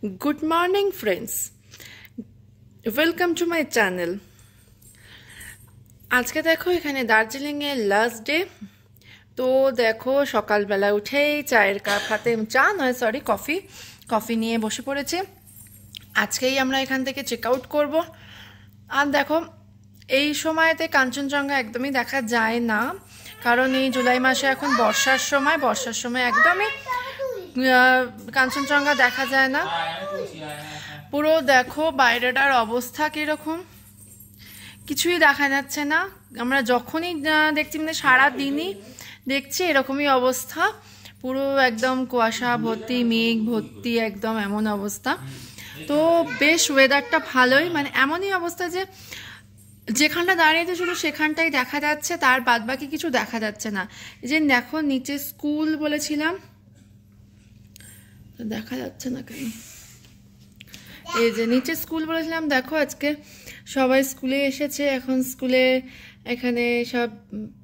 Good morning friends, welcome to my channel. আজকে দেখো এখানে দার্জিলিং এর লাস্ট ডে। তো দেখো সকালবেলা উঠেই চায়ের কাপ হাতে, চা নয় সরি কফি নিয়ে বসে পড়েছে। আজকেই আমরা এখান থেকে চেক আউট করবো। আর দেখো এই সময়তে কাঞ্চনজঙ্ঘা একদমই দেখা যায় না, কারণ এই জুলাই মাসে এখন বর্ষার সময় একদমই কাঞ্চনজঙ্ঘা দেখা যায় না। পুরো দেখো বাইরেটার অবস্থা কিরকম, কিছুই দেখা যাচ্ছে না। আমরা যখনই দেখছি মানে সারাদিনই দেখছি এরকমই অবস্থা, পুরো একদম কুয়াশা ভর্তি, মেঘ ভর্তি, একদম এমন অবস্থা। তো বেশ ওয়েদারটা ভালোই, মানে এমনই অবস্থা যে যেখানটা দাঁড়িয়েছে শুধু সেখানটাই দেখা যাচ্ছে, তার বাদ বাকি কিছু দেখা যাচ্ছে না। এই যে দেখো নিচে স্কুল বলেছিলাম, দেখা যাচ্ছে না কেন, এই যে নিচে স্কুল বলেছিলাম। দেখো আজকে সবাই স্কুলে এসেছে, এখন স্কুলে এখানে সব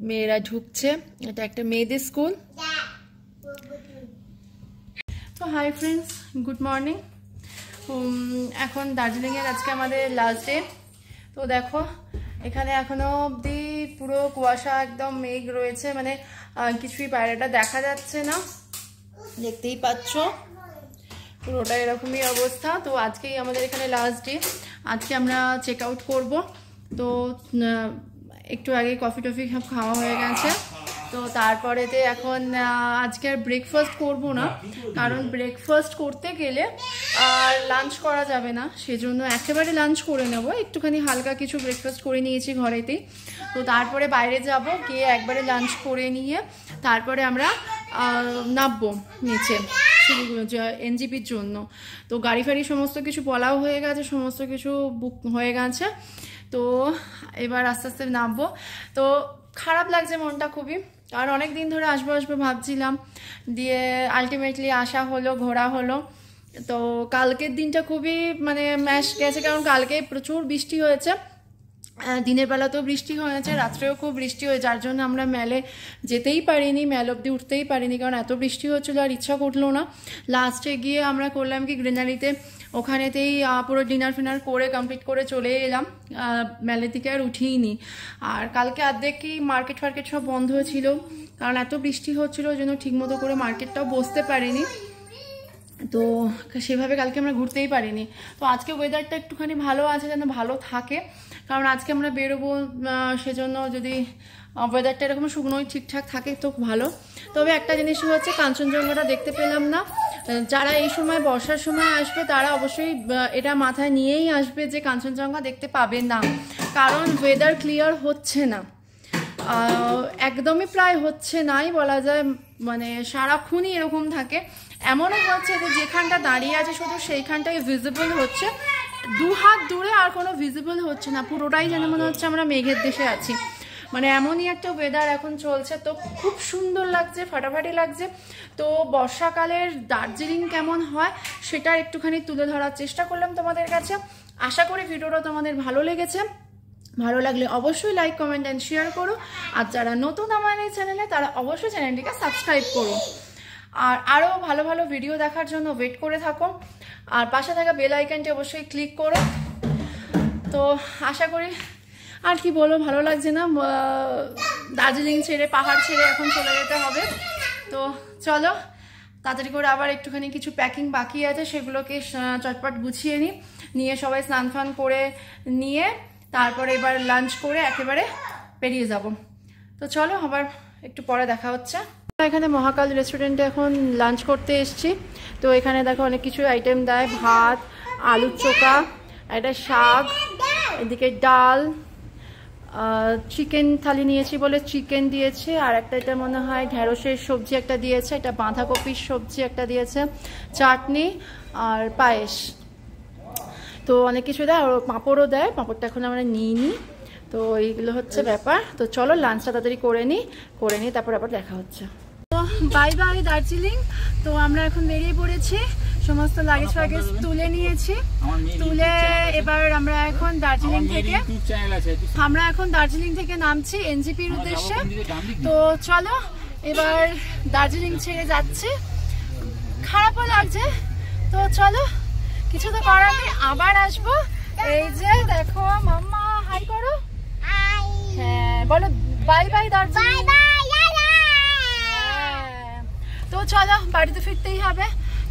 মেয়েরা ঢুকছে। এটা একটা মেয়েদের স্কুল। তো হাই ফ্রেন্ডস, গুড মর্নিং। এখন দার্জিলিংয়ের আজকে আমাদের লাস্ট ডে। তো দেখো এখানে এখনো অবধি পুরো কুয়াশা, একদম মেঘ রয়েছে, মানে কিছুই বাইরেটা দেখা যাচ্ছে না, দেখতেই পাচ্ছ পুরোটা এরকমই অবস্থা। তো আজকেই আমাদের এখানে লাস্ট ডে, আজকে আমরা চেক আউট করবো। তো একটু আগে কফি টফি সব খাওয়া হয়ে গেছে। তো তারপরেতে এখন আজকে আর ব্রেকফাস্ট করবো না, কারণ ব্রেকফাস্ট করতে গেলে আর লাঞ্চ করা যাবে না, সেজন্য একেবারে লাঞ্চ করে নেব। একটুখানি হালকা কিছু ব্রেকফাস্ট করে নিয়েছি ঘরেতেই। তো তারপরে বাইরে যাব, গিয়ে একবারে লাঞ্চ করে নিয়ে তারপরে আমরা নামবো নিচে এনজিপির জন্য। তো গাড়ি ফাড়ি সমস্ত কিছু বলাও হয়ে গেছে, সমস্ত কিছু বুক হয়ে গেছে। তো এবার আস্তে আস্তে নামবো। তো খারাপ লাগছে মনটা খুবই, আর অনেক দিন ধরে আসবো ভাবছিলাম, দিয়ে আলটিমেটলি আসা হলো, ঘোরা হলো। তো কালকের দিনটা খুবই মানে ম্যাশ গেছে, কারণ কালকে প্রচুর বৃষ্টি হয়েছে, দিনের বেলাতেও বৃষ্টি হয়েছে, রাত্রেও খুব বৃষ্টি হয়েছে, যার জন্য আমরা মেলে যেতেই পারিনি, মেল অব্দি উঠতেই পারিনি, কারণ এত বৃষ্টি হচ্ছিলো আর ইচ্ছা করলো না। লাস্টে গিয়ে আমরা করলাম কি, গ্রিনারিতে ওখানেতেই পুরো ডিনার ফিনার করে কমপ্লিট করে চলে এলাম, মেলের দিকে আর উঠিনি। আর কালকে অর্ধেকই মার্কেট ফার্কেট সব বন্ধ ছিল, কারণ এত বৃষ্টি হচ্ছিলো, ওই জন্য ঠিকমতো করে মার্কেটটাও বসতে পারিনি। তো সেভাবে কালকে আমরা ঘুরতেই পারিনি। তো আজকে ওয়েদারটা একটুখানি ভালো আছে, যেন ভালো থাকে, কারণ আজকে আমরা বেরোবো, সেজন্য যদি ওয়েদারটা এরকম শুকনোই ঠিকঠাক থাকে তো ভালো। তবে একটা জিনিসই হচ্ছে, কাঞ্চনজঙ্ঘাটা দেখতে পেলাম না। যারা এই সময় বর্ষার সময় আসবে তারা অবশ্যই এটা মাথায় নিয়েই আসবে যে কাঞ্চনজঙ্ঘা দেখতে পাবে না, কারণ ওয়েদার ক্লিয়ার হচ্ছে না, একদমই প্রায় হচ্ছে নাই বলা যায়, মানে সারাক্ষণই এরকম থাকে। এমনও হচ্ছে যে যেখানটা দাঁড়িয়ে আছে শুধু সেইখানটাই ভিজিবল হচ্ছে, 2 হাত দূরে আর কোনো ভিজিবল হচ্ছে না, পুরোটাই যেন মনে হচ্ছে আমরা মেঘের দেশে আছি। মানে এমনই একটা ওয়েদার এখন চলছে। তো খুব সুন্দর লাগছে, ফাটাফাটি লাগছে। তো বর্ষাকালের দার্জিলিং কেমন হয় সেটা একটুখানি তুলে ধরার চেষ্টা করলাম তোমাদের কাছে। আশা করি ভিডিওটা তোমাদের ভালো লেগেছে। ভালো লাগলে অবশ্যই লাইক, কমেন্ট অ্যান্ড শেয়ার করো। আর যারা নতুন আমার এই চ্যানেলে, তারা অবশ্যই চ্যানেলটিকে সাবস্ক্রাইব করো। আর আরও ভালো ভালো ভিডিও দেখার জন্য ওয়েট করে থাকো, আর পাশে থাকা বেল আইকনটি অবশ্যই ক্লিক করো। তো আশা করি, আর কি বলবো, ভালো লাগছে না, দার্জিলিং ছেড়ে, পাহাড় ছেড়ে এখন চলে যেতে হবে। তো চলো তাড়াতাড়ি করে, আবার একটুখানি কিছু প্যাকিং বাকি আছে, সেগুলোকে চটপট গুছিয়ে নিয়ে সবাই স্নান ফান করে নিয়ে তারপরে এবার লাঞ্চ করে একেবারে বেরিয়ে যাব। তো চলো আবার একটু পরে দেখা হচ্ছে। এখানে মহাকাল রেস্টুরেন্টে এখন লাঞ্চ করতে এসেছি। তো এখানে দেখো অনেক কিছু আইটেম দেয়, ভাত, আলুর চোখা, একটা শাক, এদিকে ডাল, চিকেন থালি নিয়েছি বলে চিকেন দিয়েছে, আর একটা এটা মনে হয় ঢেঁড়সের সবজি একটা দিয়েছে, এটা বাঁধাকপির সবজি একটা দিয়েছে, চাটনি আর পায়েস। তো অনেক কিছু দেয়, আর পাঁপড়ও দেয়, পাঁপড়টা এখন আমরা নিইনি। তো এইগুলো হচ্ছে ব্যাপার। তো চলো লাঞ্চটা তাড়াতাড়ি করে নিই তারপর আবার দেখা হচ্ছে। তো বাই বাই দার্জিলিং। তো আমরা এখন বেরিয়ে পড়েছি, সমস্ত লাগেজ ফাগেজ তুলে নিয়েছি, তুলে এবার আমরা এখন দার্জিলিং থেকে নামছি এনজিপির উদ্দেশ্যে। তো চলো এবার দার্জিলিং ছেড়ে যাচ্ছি, খারাপও লাগছে। তো চলো কিছু তো করার নেই, আবার আসবো। এই যে দেখো মাম্মা, হাই করো। হ্যাঁ বলো বাই বাই দার্জিলিং। তো চলো বাড়িতে ফিরতেই হবে,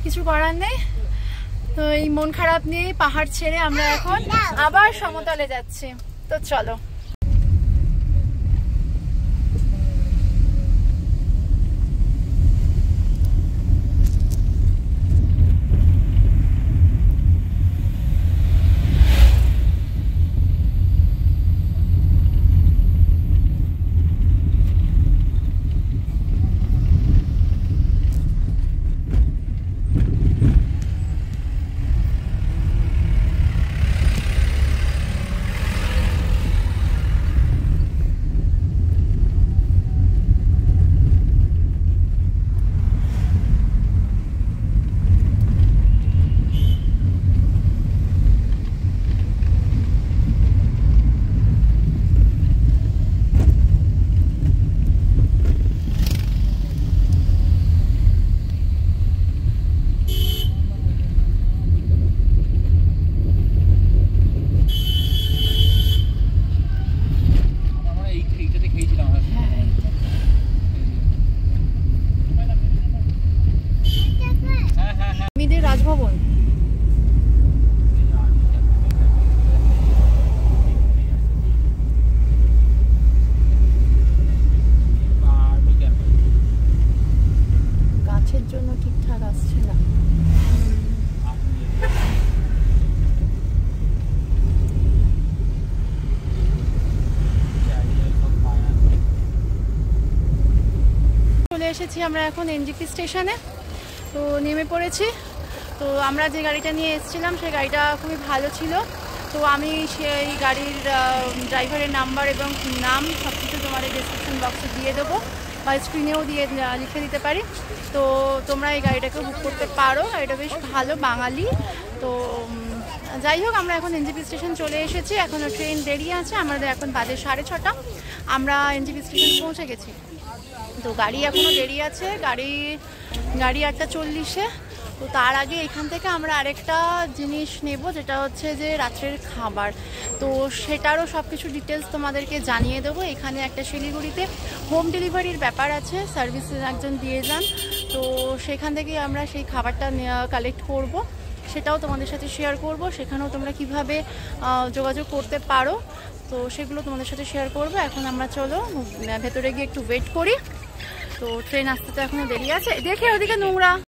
কিছু করার নেই। তো এই মন খারাপ নিয়ে পাহাড় ছেড়ে আমরা এখন আবার সমতলে যাচ্ছি। তো চলো। রাজভবন গাছের জন্য ঠিকঠাক আসছে না। চলে এসেছি আমরা এখন এনজিপি স্টেশনে। তো নেমে পড়েছি। তো আমরা যে গাড়িটা নিয়ে এসেছিলাম সেই গাড়িটা খুবই ভালো ছিল। তো আমি সেই গাড়ির ড্রাইভারের নাম্বার এবং নাম সব কিছু তোমাদের ডেসক্রিপশন বক্সে দিয়ে দেবো বা স্ক্রিনেও দিয়ে লিখে দিতে পারি। তো তোমরা এই গাড়িটাকে বুক করতে পারো, এটা বেশ ভালো, বাঙালি। তো যাই হোক, আমরা এখন এনজিপি স্টেশন চলে এসেছি। এখনও ট্রেন দেরি আছে, আমাদের এখন বাজে 6:30। আমরা এনজিপি স্টেশন পৌঁছে গেছি। তো গাড়ি এখনও দেরি আছে, গাড়ি 8:40-এ। তো তার আগে এখান থেকে আমরা আরেকটা জিনিস নেব, যেটা হচ্ছে যে রাত্রের খাবার। তো সেটারও সব কিছু ডিটেলস তোমাদেরকে জানিয়ে দেবো। এখানে একটা শিলিগুড়িতে হোম ডেলিভারির ব্যাপার আছে, সার্ভিস একজন দিয়ে যান। তো সেখান থেকে আমরা সেই খাবারটা কালেক্ট করব, সেটাও তোমাদের সাথে শেয়ার করব। সেখানেও তোমরা কিভাবে যোগাযোগ করতে পারো, তো সেগুলো তোমাদের সাথে শেয়ার করবো। এখন আমরা চলো ভেতরে গিয়ে একটু ওয়েট করি। তো ট্রেন আসতে তো এখনও দেরি আছে। দেখে ওদিকে নোংরা।